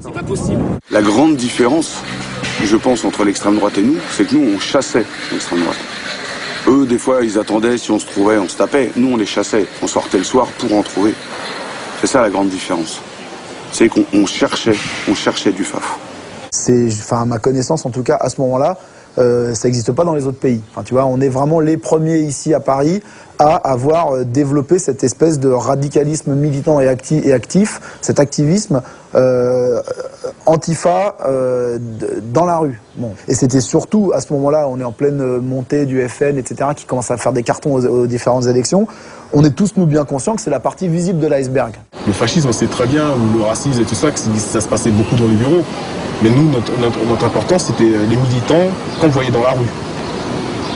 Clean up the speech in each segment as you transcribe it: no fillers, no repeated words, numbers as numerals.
C'est pas possible. La grande différence, je pense, entre l'extrême droite et nous, c'est que nous, on chassait l'extrême droite. Eux, des fois, ils attendaient, si on se trouvait, on se tapait. Nous, on les chassait. On sortait le soir pour en trouver. C'est ça la grande différence. C'est qu'on cherchait du faf. Enfin, à ma connaissance, en tout cas, à ce moment-là, ça n'existe pas dans les autres pays. Enfin, tu vois, on est vraiment les premiers ici à Paris à avoir développé cette espèce de radicalisme militant et actif, cet activisme antifa dans la rue. Bon. Et c'était surtout, à ce moment-là, on est en pleine montée du FN, etc., qui commence à faire des cartons aux différentes élections. On est tous, nous, bien conscients que c'est la partie visible de l'iceberg. Le fascisme, c'est très bien, ou le racisme et tout ça, que ça se passait beaucoup dans les bureaux. Mais nous, notre importance, c'était les militants qu'on voyait dans la rue.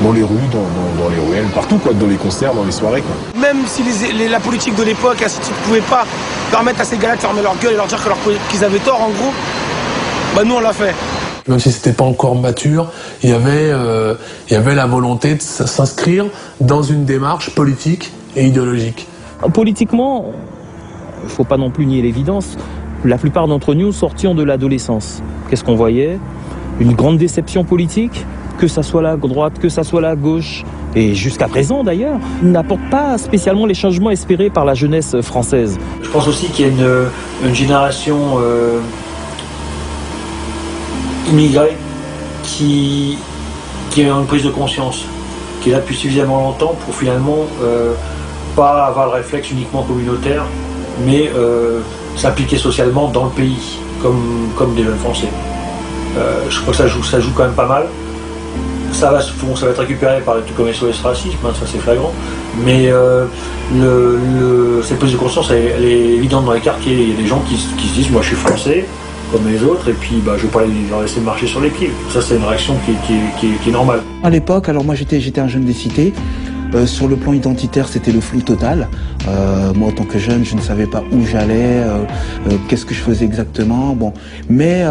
Dans les rues, dans les ruelles, partout, quoi, dans les concerts, dans les soirées, quoi. Même si la politique de l'époque, ne pouvait pas permettre à ces gars-là de fermer leur gueule et leur dire qu'ils avaient tort, en gros, bah nous, on l'a fait. Même si c'était pas encore mature, il y avait la volonté de s'inscrire dans une démarche politique et idéologique. Politiquement, il ne faut pas non plus nier l'évidence, la plupart d'entre nous sortions de l'adolescence. Qu'est-ce qu'on voyait? Une grande déception politique, que ça soit la droite, que ça soit la gauche, et jusqu'à présent d'ailleurs, n'apporte pas spécialement les changements espérés par la jeunesse française. Je pense aussi qu'il y a une génération immigrée qui a une prise de conscience, qui est là depuis suffisamment longtemps pour finalement pas avoir le réflexe uniquement communautaire, mais s'impliquer socialement dans le pays, comme des jeunes Français. Je crois que ça joue quand même pas mal. Ça va être récupéré par des trucs comme SOS Racisme, hein, ça c'est flagrant, mais cette prise de conscience elle est évidente dans les quartiers. Il y a des gens qui se disent moi je suis français comme les autres et puis je ne vais pas leur laisser marcher sur les pieds. Ça c'est une réaction qui est normale. À l'époque, alors moi j'étais un jeune des cités. Sur le plan identitaire, c'était le flou total. Moi, en tant que jeune, je ne savais pas où j'allais, qu'est-ce que je faisais exactement. Bon, mais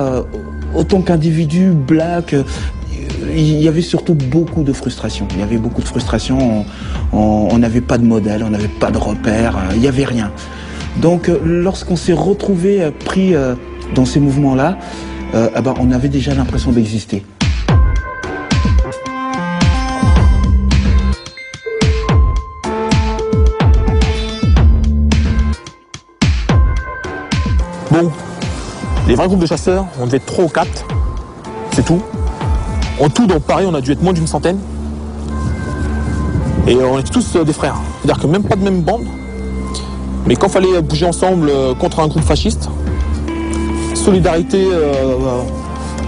autant qu'individu black, il y avait surtout beaucoup de frustration. Il y avait beaucoup de frustration. On n'avait pas de modèle, on n'avait pas de repères, il n'y avait rien. Donc, lorsqu'on s'est retrouvé pris dans ces mouvements-là, on avait déjà l'impression d'exister. Bon, les vrais groupes de chasseurs, on devait être 3 ou 4, c'est tout. En tout, dans Paris, on a dû être moins d'une centaine. Et on était tous des frères. C'est-à-dire que même pas de même bande. Mais quand il fallait bouger ensemble contre un groupe fasciste, solidarité,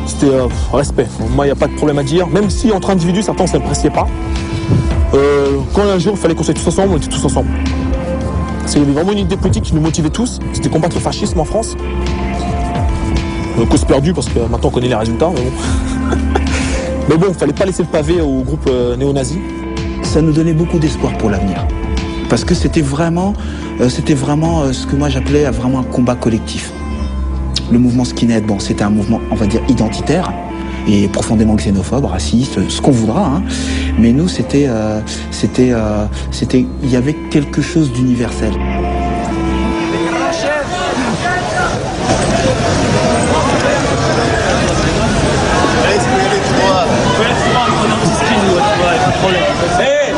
c'était respect. Moi, il n'y a pas de problème à dire. Même si entre individus, certains ne s'appréciaient pas. Quand un jour, il fallait qu'on soit tous ensemble, on était tous ensemble. Parce qu'il y avait vraiment une idée politique qui nous motivait tous. C'était combattre le fascisme en France. Cause perdue parce que maintenant on connaît les résultats. Mais bon, mais bon, il ne fallait pas laisser le pavé au groupe néo-nazi. Ça nous donnait beaucoup d'espoir pour l'avenir. Parce que c'était vraiment ce que moi j'appelais vraiment un combat collectif. Le mouvement skinhead, bon, c'était un mouvement, on va dire, identitaire et profondément xénophobe, raciste, ce qu'on voudra, hein. Mais nous, il y avait quelque chose d'universel.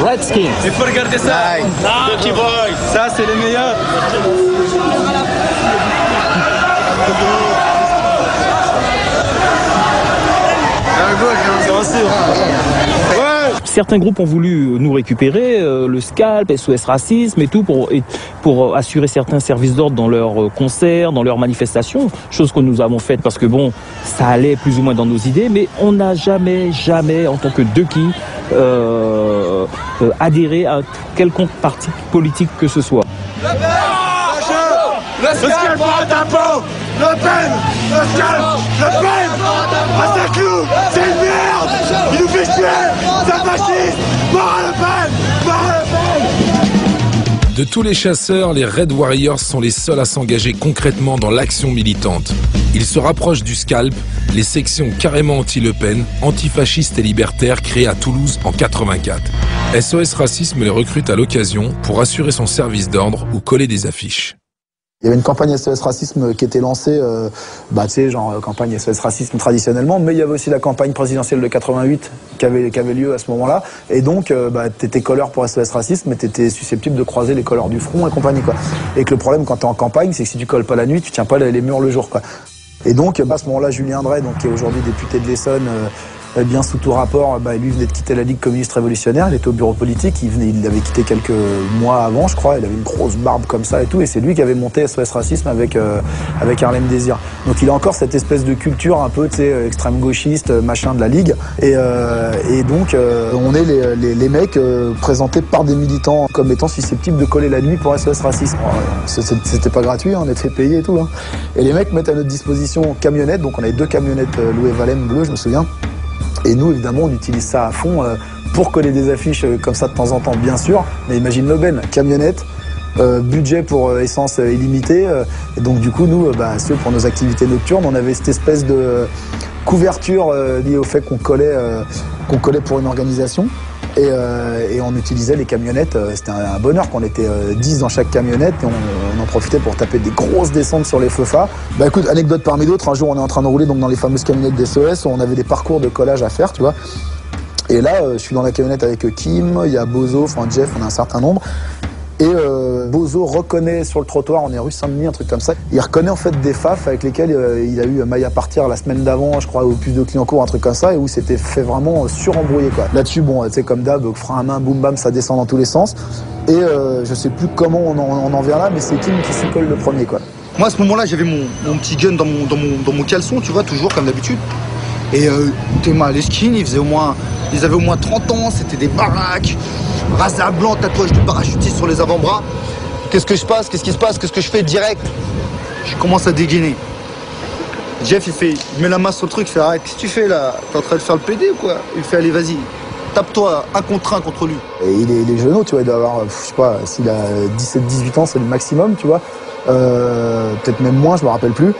Redskin. Il faut regarder ça. Dirty Boy. Ça, c'est les meilleurs. Certains groupes ont voulu nous récupérer, le Scalp, SOS Racisme et tout, pour assurer certains services d'ordre dans leurs concerts, dans leurs manifestations, chose que nous avons faite parce que bon, ça allait plus ou moins dans nos idées, mais on n'a jamais, en tant que Ducky, adhéré à quelconque parti politique que ce soit. Le Scalp pour un tampon. Le Pen. Le Scalp. Le Pen. À Saint-Cloud. C'est une merde. Il nous fait chier. C'est un fasciste. Mort à Le Pen. Mort à Le Pen. De tous les chasseurs, les Red Warriors sont les seuls à s'engager concrètement dans l'action militante. Ils se rapprochent du Scalp, les sections carrément anti-Le Pen, antifascistes et libertaires créées à Toulouse en 84. SOS Racisme les recrute à l'occasion pour assurer son service d'ordre ou coller des affiches. Il y avait une campagne SOS Racisme qui était lancée, tu sais, genre campagne SOS Racisme traditionnellement, mais il y avait aussi la campagne présidentielle de 88 qui avait lieu à ce moment-là. Et donc, t'étais colleur pour SOS Racisme, mais t'étais susceptible de croiser les colleurs du front et compagnie, quoi. Et que le problème quand t'es en campagne, c'est que si tu colles pas la nuit, tu tiens pas les murs le jour, quoi. Et donc, à ce moment-là, Julien Drey, donc, qui est aujourd'hui député de l'Essonne, bien sous tout rapport, lui venait de quitter la Ligue communiste révolutionnaire, il était au bureau politique, il l'avait quitté quelques mois avant, je crois, il avait une grosse barbe comme ça et tout, et c'est lui qui avait monté SOS Racisme avec Harlem Désir. Donc il a encore cette espèce de culture un peu, tu sais, extrême gauchiste, machin de la Ligue, et donc on est les mecs présentés par des militants comme étant susceptibles de coller la nuit pour SOS Racisme. C'était pas gratuit, on était payés et tout, hein. Et les mecs mettent à notre disposition camionnettes, donc on avait 2 camionnettes Louis Valem bleues, je me souviens. Et nous, évidemment, on utilise ça à fond pour coller des affiches comme ça de temps en temps, bien sûr. Mais imagine l'aubaine, camionnette, budget pour essence illimité. Et donc, du coup, nous, pour nos activités nocturnes, on avait cette espèce de couverture liée au fait qu'on collait pour une organisation. Et on utilisait les camionnettes, c'était un bonheur qu'on était 10 dans chaque camionnette et on en profitait pour taper des grosses descentes sur les FEFA. Écoute, anecdote parmi d'autres, un jour on est en train de rouler donc dans les fameuses camionnettes des SOS, on avait des parcours de collage à faire, tu vois. Et là, je suis dans la camionnette avec Kim, il y a Bozo, Jeff, on a un certain nombre. Et Bozo reconnaît sur le trottoir, on est rue Saint-Denis, un truc comme ça, il reconnaît en fait des FAF avec lesquels il a eu maille à partir la semaine d'avant, je crois, au puce de Clignancourt, un truc comme ça, et où c'était fait vraiment surembrouillé, quoi. Là-dessus, bon, tu sais, comme d'hab, frein à main, boum bam, ça descend dans tous les sens. Et je sais plus comment on en vient là, mais c'est Kim qui s'y colle le premier, quoi. Moi, à ce moment-là, j'avais mon petit gun dans mon caleçon, tu vois, toujours comme d'habitude. Et les skins, ils avaient au moins 30 ans, c'était des baraques, race à blanc, tatouage de parachutiste sur les avant-bras. Qu'est-ce qui se passe? Qu'est-ce que je fais direct? Je commence à dégainer. Jeff, il met la main sur le truc, il fait arrête, qu'est-ce que tu fais là? T'es en train de faire le PD ou quoi? Il fait allez, vas-y, tape-toi, 1 contre 1 contre lui. Et il est jeune, tu vois, il doit avoir, je sais pas, s'il a 17-18 ans, c'est le maximum, tu vois. Peut-être même moins, je me rappelle plus.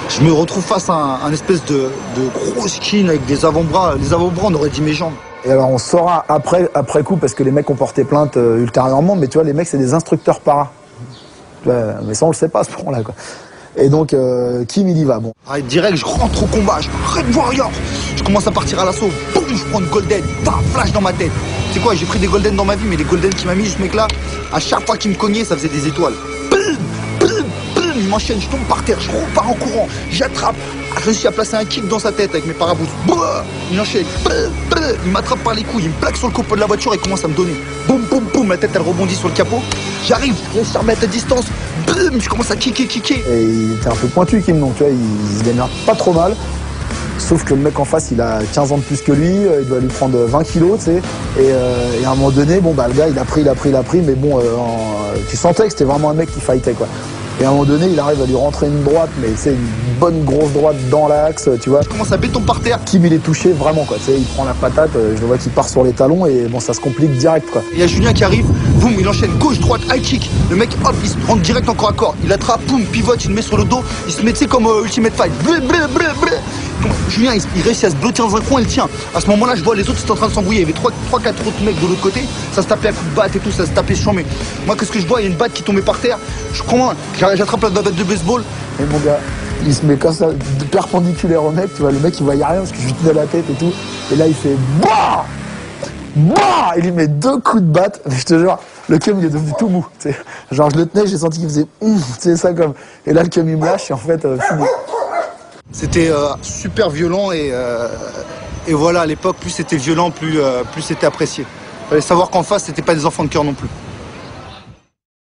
Je me retrouve face à un espèce de gros skin avec des avant-bras. Les avant-bras, on aurait dit mes jambes. Et alors on saura après coup, parce que les mecs ont porté plainte ultérieurement, mais tu vois, les mecs, c'est des instructeurs para. Mais ça, on le sait pas à ce moment-là, quoi. Et donc, Kim, il y va, bon. Arrête, direct, je rentre au combat, je Red Warrior. Je commence à partir à l'assaut, boum, je prends une golden, flash dans ma tête. Tu sais quoi, j'ai pris des golden dans ma vie, mais les golden qui m'a mis, ce mec-là, à chaque fois qu'il me cognait, ça faisait des étoiles. Il m'enchaîne, je tombe par terre, je repars en courant, j'attrape, je réussis à placer un kick dans sa tête avec mes parabousses. Il enchaîne, il m'attrape par les couilles, il me plaque sur le capot de la voiture et commence à me donner. Boum, boum, boum, la tête elle rebondit sur le capot. J'arrive, je réussis à remettre à distance, boum, je commence à kicker. Et il était un peu pointu, Kim, donc tu vois, il se démerde pas trop mal. Sauf que le mec en face, il a 15 ans de plus que lui, il doit lui prendre 20 kilos, tu sais. Et à un moment donné, bon, le gars, il a pris, mais bon, tu sentais que c'était vraiment un mec qui fightait, quoi. Et à un moment donné, il arrive à lui rentrer une droite, mais c'est une bonne grosse droite dans l'axe, tu vois. Je commence à béton par terre. Kim, il est touché vraiment, quoi. Tu sais, il prend la patate, je le vois qu'il part sur les talons et bon, ça se complique direct, quoi. Il y a Julien qui arrive, boum, il enchaîne gauche, droite, high kick. Le mec, hop, il se rentre direct en corps à corps. Il attrape, boum, pivote, il le met sur le dos. Il se met, tu sais, comme Ultimate Fight. Donc, Julien, il réussit à se bloquer dans un coin, il tient. À ce moment-là, je vois les autres, c'était en train de s'embrouiller. Il y avait 3-4 autres mecs de l'autre côté. Ça se tapait à coups de batte et tout, ça se tapait sur mes. Moi, qu'est-ce que je vois? Il y a une batte qui tombait par terre. Je prends, j'attrape la batte de baseball. Et mon gars, il se met comme ça, perpendiculaire au mec, tu vois. Le mec, il voyait rien parce que je lui tenais la tête et tout. Et là, il fait BAH! BAH! Il lui met 2 coups de batte. Mais je te jure, le cum, il est devenu tout mou. T'sais. Genre, je le tenais, j'ai senti qu'il faisait tu sais, ça comme. Et là, le cum, il me lâche et en fait, fini. C'était super violent et voilà, à l'époque, plus c'était violent, plus c'était apprécié. Il fallait savoir qu'en face, c'était pas des enfants de cœur non plus.